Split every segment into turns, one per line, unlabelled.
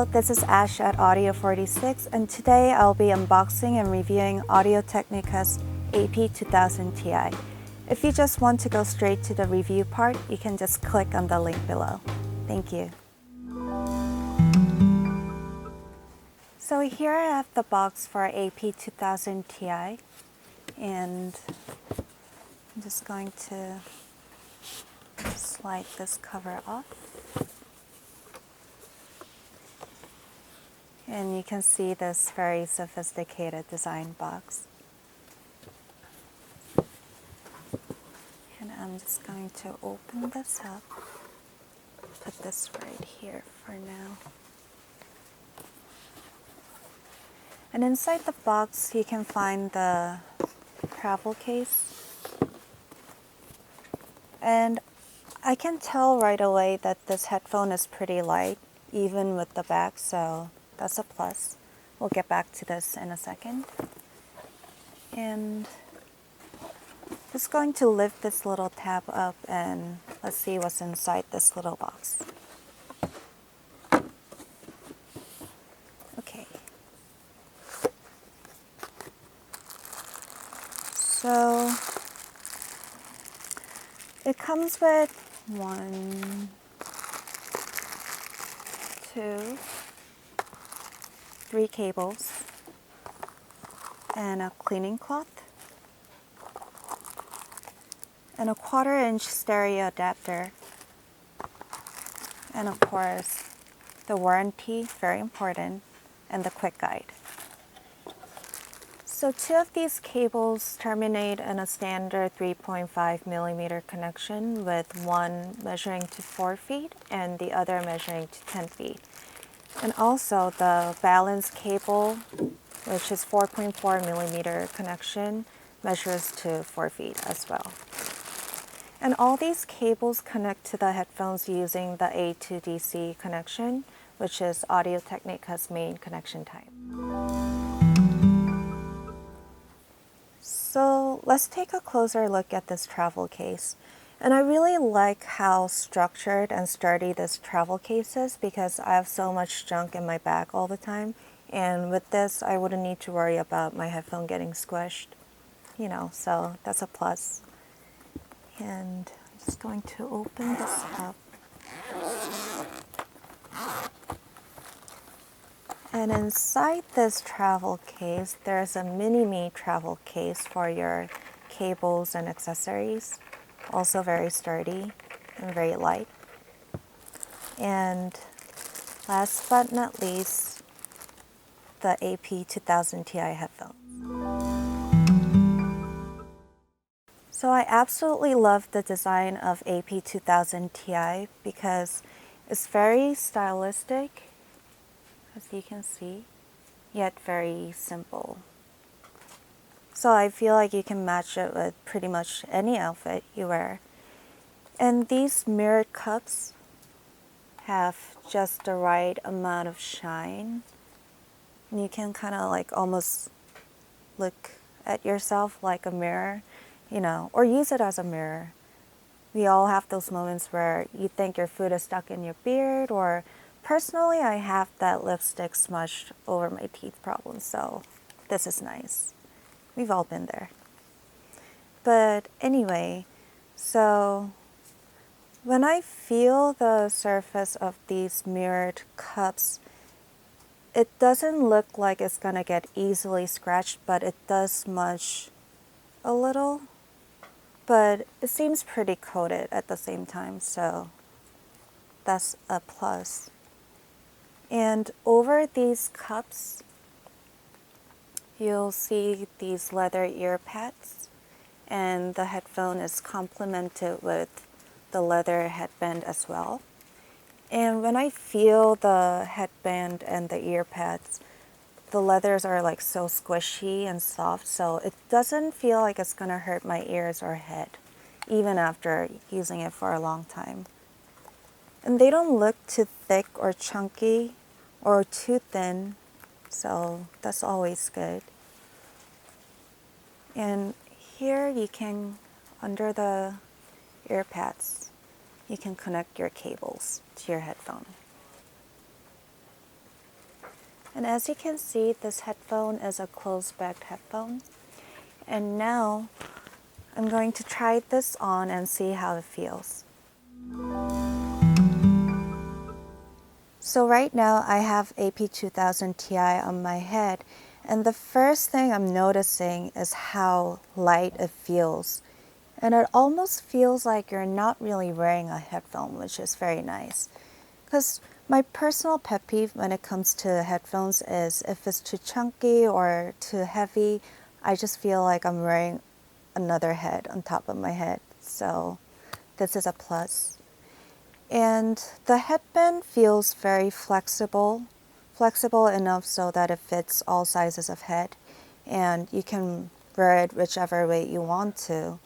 Hello, this is Ash at Audio46, and today I'll be unboxing and reviewing Audio-Technica's AP2000Ti. If you just want to go straight to the review part, you can just click on the link below. Thank you. So here I have the box for AP2000Ti, and I'm just going to slide this cover off. And you can see this very sophisticated design box. And I'm just going to open this up, put this right here for now. And inside the box you can find the travel case. And I can tell right away that this headphone is pretty light, even with the bag, so that's a plus. We'll get back to this in a second. And just going to lift this little tab up and let's see what's inside this little box. Okay. So it comes with 1, 2, 3 cables and a cleaning cloth and a 1/4-inch stereo adapter, and of course the warranty, very important, and the quick guide. So 2 of these cables terminate in a standard 3.5mm connection, with one measuring to 4 feet and the other measuring to 10 feet. And also the balance cable, which is 4.4mm connection, measures to 4 feet as well. And all these cables connect to the headphones using the A to DC connection, which is Audio-Technica's main connection type. So let's take a closer look at this travel case. And I really like how structured and sturdy this travel case is, because I have so much junk in my bag all the time. And with this, I wouldn't need to worry about my headphone getting squished, so that's a plus. And I'm just going to open this up. And inside this travel case, there's a mini-me travel case for your cables and accessories. Also very sturdy and very light. And last but not least, the AP2000Ti headphones. So I absolutely love the design of AP2000Ti because it's very stylistic, as you can see, yet very simple. So I feel like you can match it with pretty much any outfit you wear. And these mirrored cups have just the right amount of shine. And you can kind of like almost look at yourself like a mirror, or use it as a mirror. We all have those moments where you think your food is stuck in your beard, or personally I have that lipstick smudged over my teeth problem, so this is nice. We've all been there. But anyway, so when I feel the surface of these mirrored cups, it doesn't look like it's gonna get easily scratched, but it does smudge a little. But it seems pretty coated at the same time, so that's a plus. And over these cups, you'll see these leather ear pads, and the headphone is complemented with the leather headband as well. And when I feel the headband and the ear pads, the leathers are like so squishy and soft, so it doesn't feel like it's gonna hurt my ears or head, even after using it for a long time. And they don't look too thick or chunky or too thin, so that's always good. And here you can, under the ear pads, you can connect your cables to your headphone. And as you can see, this headphone is a closed-back headphone. And now I'm going to try this on and see how it feels. So right now I have AP2000Ti on my head, and the first thing I'm noticing is how light it feels. And it almost feels like you're not really wearing a headphone, which is very nice. Because my personal pet peeve when it comes to headphones is if it's too chunky or too heavy, I just feel like I'm wearing another head on top of my head. So this is a plus. And the headband feels very flexible enough so that it fits all sizes of head, and you can wear it whichever way you want to.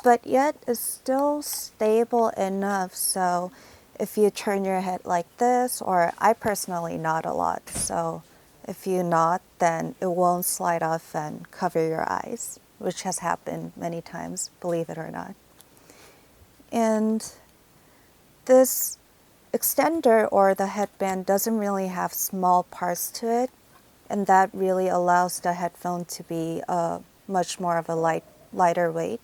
But yet it's still stable enough, so if you turn your head like this, or I personally nod a lot, so if you nod, then it won't slide off and cover your eyes, which has happened many times, believe it or not. And this extender or the headband doesn't really have small parts to it, and that really allows the headphone to be much more of a lighter weight.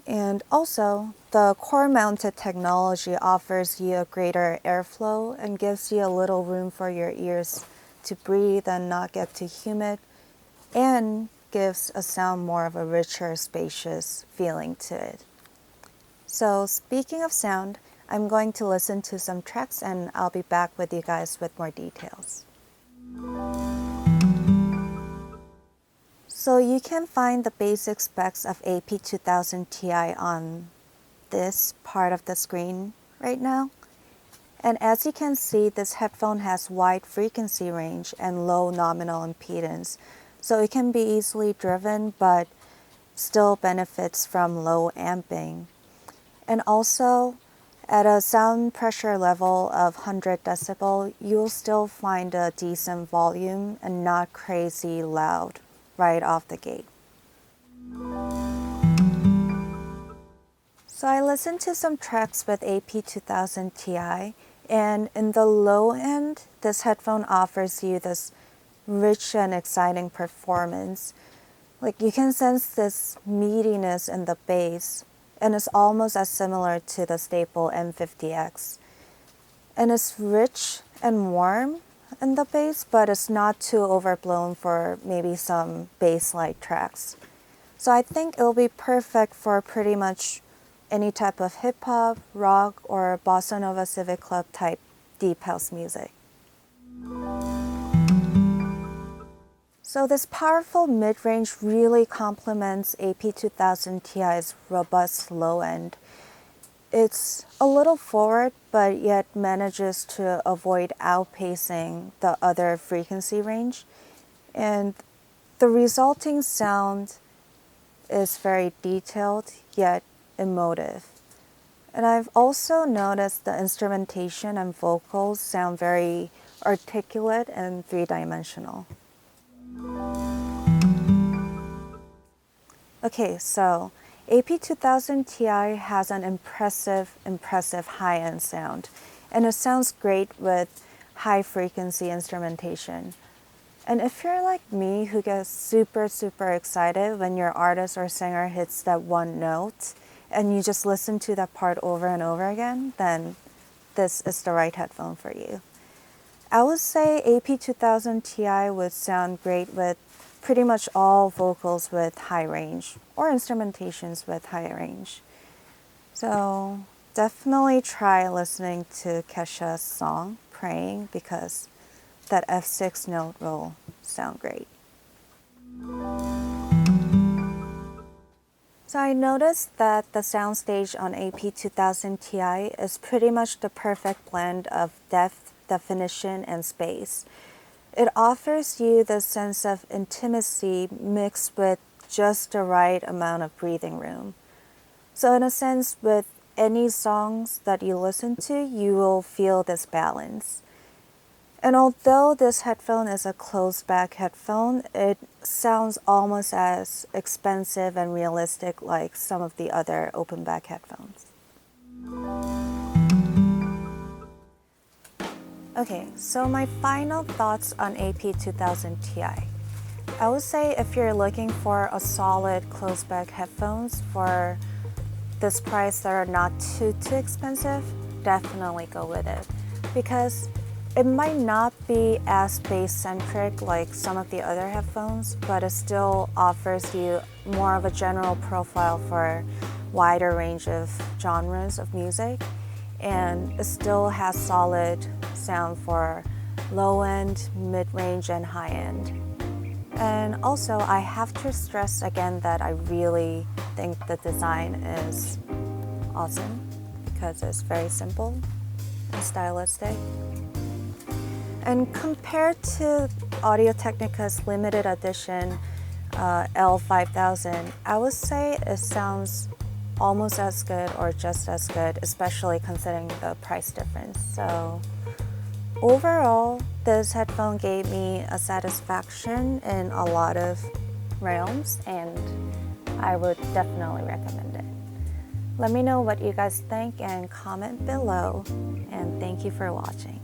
And also, the core-mounted technology offers you a greater airflow and gives you a little room for your ears to breathe and not get too humid, and gives a sound more of a richer, spacious feeling to it. So speaking of sound, I'm going to listen to some tracks and I'll be back with you guys with more details. So you can find the basic specs of AP2000Ti on this part of the screen right now. And as you can see, this headphone has wide frequency range and low nominal impedance, so it can be easily driven but still benefits from low amping. And also, at a sound pressure level of 100 decibel, you'll still find a decent volume and not crazy loud right off the gate. So I listened to some tracks with AP2000Ti, and in the low end, this headphone offers you this rich and exciting performance. Like you can sense this meatiness in the bass, and it's almost as similar to the staple M50X. And it's rich and warm in the bass, but it's not too overblown for maybe some bass-like tracks. So I think it'll be perfect for pretty much any type of hip-hop, rock, or bossa nova civic club type deep house music. So this powerful mid-range really complements AP2000Ti's robust low end. It's a little forward, but yet manages to avoid outpacing the other frequency range. And the resulting sound is very detailed, yet emotive. And I've also noticed the instrumentation and vocals sound very articulate and three-dimensional. Okay, so AP2000Ti has an impressive high-end sound, and it sounds great with high-frequency instrumentation. And if you're like me who gets super excited when your artist or singer hits that one note, and you just listen to that part over and over again, then this is the right headphone for you. I would say AP2000Ti would sound great with pretty much all vocals with high range or instrumentations with high range. So definitely try listening to Kesha's song, Praying, because that F6 note will sound great. So I noticed that the soundstage on AP2000Ti is pretty much the perfect blend of depth, definition, and space. It offers you the sense of intimacy mixed with just the right amount of breathing room. So in a sense, with any songs that you listen to, you will feel this balance. And although this headphone is a closed-back headphone, it sounds almost as expensive and realistic like some of the other open-back headphones. Okay, so my final thoughts on AP2000Ti. I would say if you're looking for a solid closed back headphones for this price that are not too expensive, definitely go with it. Because it might not be as bass centric like some of the other headphones, but it still offers you more of a general profile for wider range of genres of music, and it still has solid sound for low end, mid range, and high end. And also, I have to stress again that I really think the design is awesome because it's very simple and stylistic. And compared to Audio-Technica's limited edition L5000, I would say it sounds almost as good or just as good, especially considering the price difference. So overall, this headphone gave me a satisfaction in a lot of realms, and I would definitely recommend it. Let me know what you guys think and comment below, and thank you for watching.